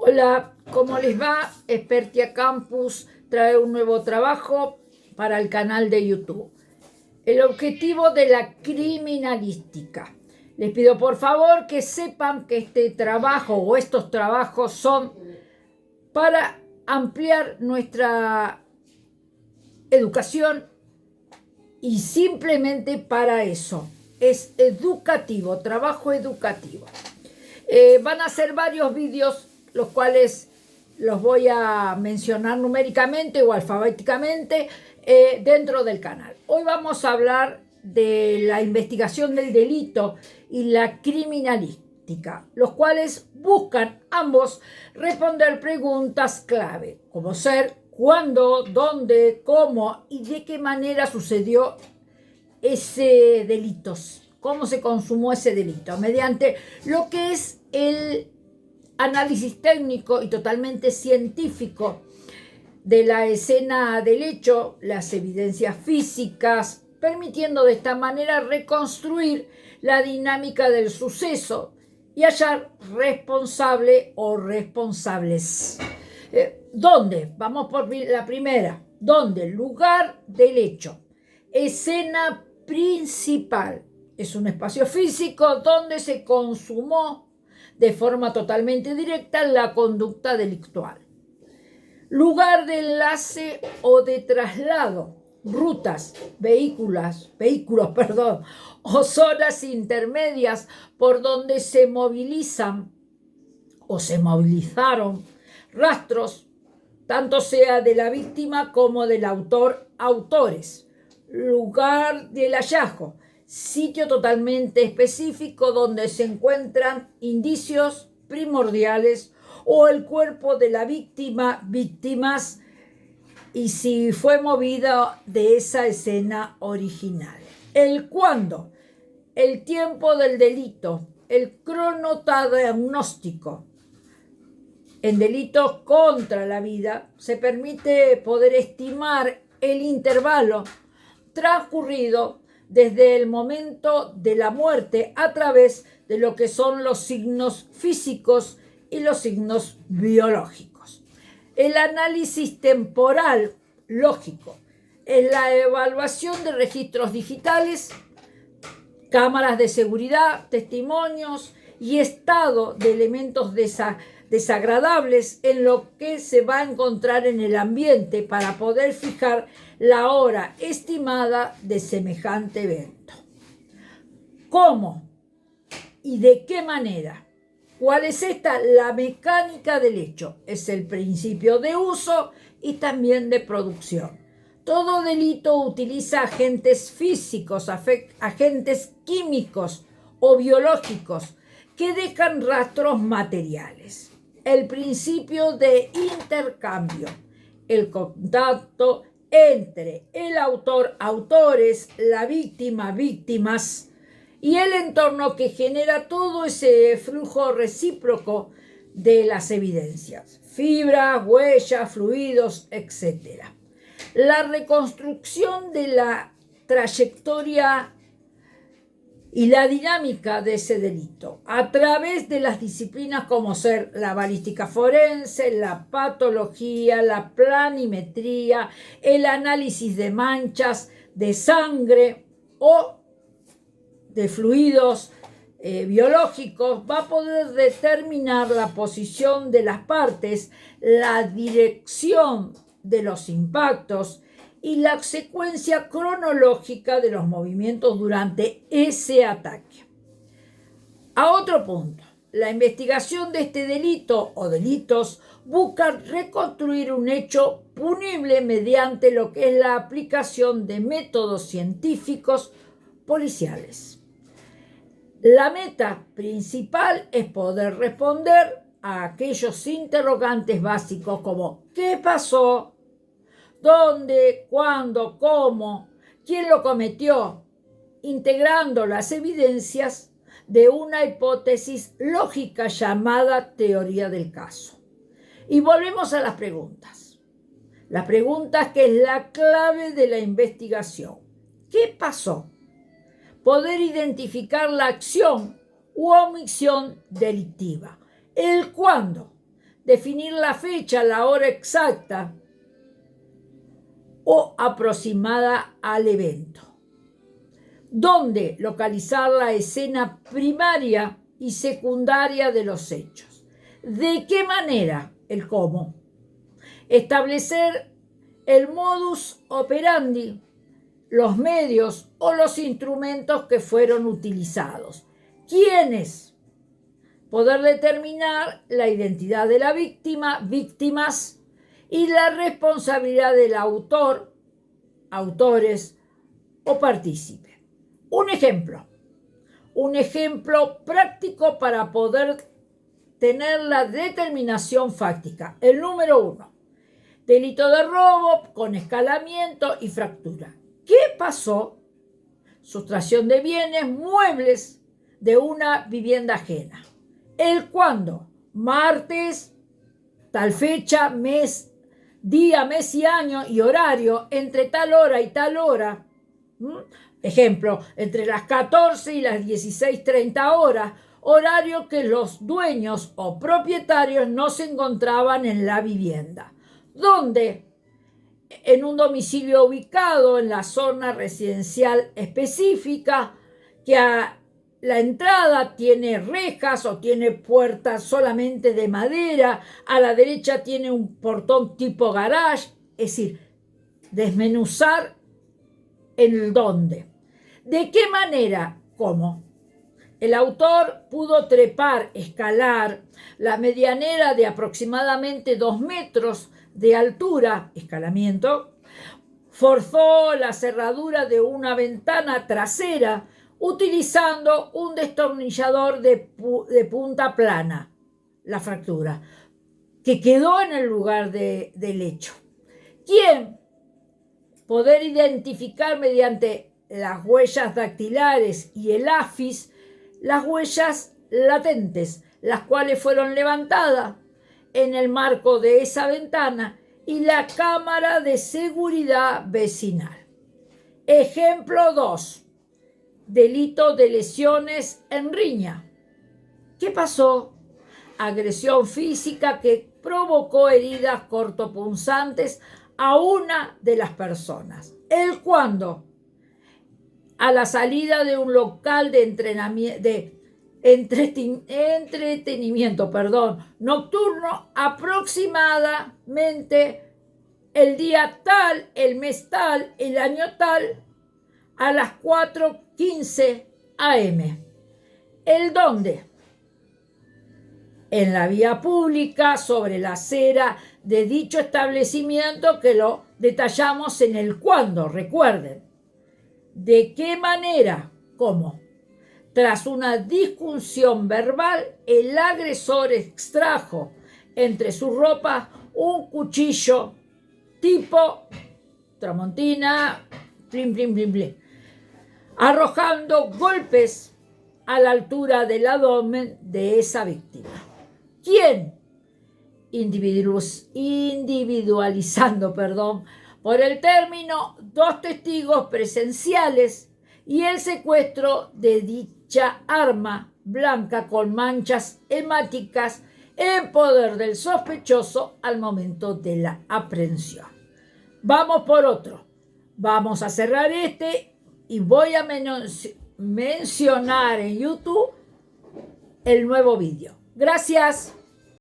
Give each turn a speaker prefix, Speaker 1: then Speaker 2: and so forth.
Speaker 1: Hola, ¿cómo les va? Expertia Campus trae un nuevo trabajo para el canal de YouTube. El objetivo de la criminalística. Les pido por favor que sepan que este trabajo o estos trabajos son para ampliar nuestra educación y simplemente para eso. Es educativo, trabajo educativo. Van a ser varios vídeos, los cuales los voy a mencionar numéricamente o alfabéticamente dentro del canal. Hoy vamos a hablar de la investigación del delito y la criminalística, los cuales buscan ambos responder preguntas clave, como ser cuándo, dónde, cómo y de qué manera sucedió ese delito, cómo se consumó ese delito, mediante lo que es el análisis técnico y totalmente científico de la escena del hecho, las evidencias físicas, permitiendo de esta manera reconstruir la dinámica del suceso y hallar responsable o responsables. ¿Dónde? Vamos por la primera. ¿Dónde? Lugar del hecho. Escena principal. Es un espacio físico donde se consumó de forma totalmente directa la conducta delictual. Lugar de enlace o de traslado, rutas, vehículos, o zonas intermedias por donde se movilizan o se movilizaron rastros, tanto sea de la víctima como del autor, autores. Lugar del hallazgo, sitio totalmente específico donde se encuentran indicios primordiales o el cuerpo de la víctima, víctimas, y si fue movida de esa escena original. El cuándo, el tiempo del delito, el cronodiagnóstico. En delitos contra la vida se permite poder estimar el intervalo transcurrido desde el momento de la muerte a través de lo que son los signos físicos y los signos biológicos. El análisis temporal lógico es la evaluación de registros digitales, cámaras de seguridad, testimonios y estado de elementos desagradables en lo que se va a encontrar en el ambiente para poder fijar la hora estimada de semejante evento. ¿Cómo y de qué manera? ¿Cuál es esta? La mecánica del hecho. Es el principio de uso y también de producción. Todo delito utiliza agentes físicos, agentes químicos o biológicos que dejan rastros materiales. El principio de intercambio, el contacto entre el autor, autores, la víctima, víctimas y el entorno que genera todo ese flujo recíproco de las evidencias, fibras, huellas, fluidos, etc. La reconstrucción de la trayectoria y la dinámica de ese delito a través de las disciplinas como ser la balística forense, la patología, la planimetría, el análisis de manchas de sangre o de fluidos biológicos, va a poder determinar la posición de las partes, la dirección de los impactos y la secuencia cronológica de los movimientos durante ese ataque. A otro punto, la investigación de este delito o delitos busca reconstruir un hecho punible mediante lo que es la aplicación de métodos científicos policiales. La meta principal es poder responder a aquellos interrogantes básicos como ¿qué pasó? ¿Dónde? ¿Cuándo? ¿Cómo? ¿Quién lo cometió? Integrando las evidencias de una hipótesis lógica llamada teoría del caso. Y volvemos a las preguntas. Las preguntas que es la clave de la investigación. ¿Qué pasó? Poder identificar la acción u omisión delictiva. El cuándo. definir la fecha, la hora exacta o aproximada al evento. ¿Dónde localizar la escena primaria y secundaria de los hechos? ¿De qué manera? El cómo. Establecer el modus operandi, los medios o los instrumentos que fueron utilizados. ¿Quiénes? Poder determinar la identidad de la víctima, víctimas y la responsabilidad del autor, autores o partícipe. Un ejemplo práctico para poder tener la determinación fáctica. El número 1, delito de robo con escalamiento y fractura. ¿Qué pasó? Sustracción de bienes muebles de una vivienda ajena. ¿El cuándo? Martes, tal fecha, mes, día, mes y año y horario, entre tal hora y tal hora. Ejemplo, entre las 14 y las 16:30 horas, horario que los dueños o propietarios no se encontraban en la vivienda. ¿Dónde? En un domicilio ubicado en la zona residencial específica, que a la entrada tiene rejas o tiene puertas solamente de madera, a la derecha tiene un portón tipo garage, es decir, desmenuzar el dónde. ¿De qué manera? ¿Cómo? El autor pudo trepar, escalar la medianera de aproximadamente 2 metros de altura, escalamiento, forzó la cerradura de una ventana trasera utilizando un destornillador de punta plana, la fractura, que quedó en el lugar del hecho. ¿Quién? Poder identificar mediante las huellas dactilares y el AFIS las huellas latentes, las cuales fueron levantadas en el marco de esa ventana y la cámara de seguridad vecinal. Ejemplo 2. Delito de lesiones en riña. ¿Qué pasó? Agresión física que provocó heridas cortopunzantes a una de las personas. ¿El cuándo? A la salida de un local de entretenimiento nocturno, aproximadamente el día tal, el mes tal, el año tal, a las 4:15 am. ¿El dónde? En la vía pública, sobre la acera de dicho establecimiento, que lo detallamos en el cuándo, recuerden. ¿De qué manera? ¿Cómo? Tras una discusión verbal, el agresor extrajo entre sus ropas un cuchillo tipo tramontina, plin, plin, plin, plin, arrojando golpes a la altura del abdomen de esa víctima. ¿Quién? Individualizando, por el término, 2 testigos presenciales y el secuestro de dicha arma blanca con manchas hemáticas en poder del sospechoso al momento de la aprehensión. Vamos por otro. Vamos a cerrar este y voy a mencionar en YouTube el nuevo vídeo. Gracias.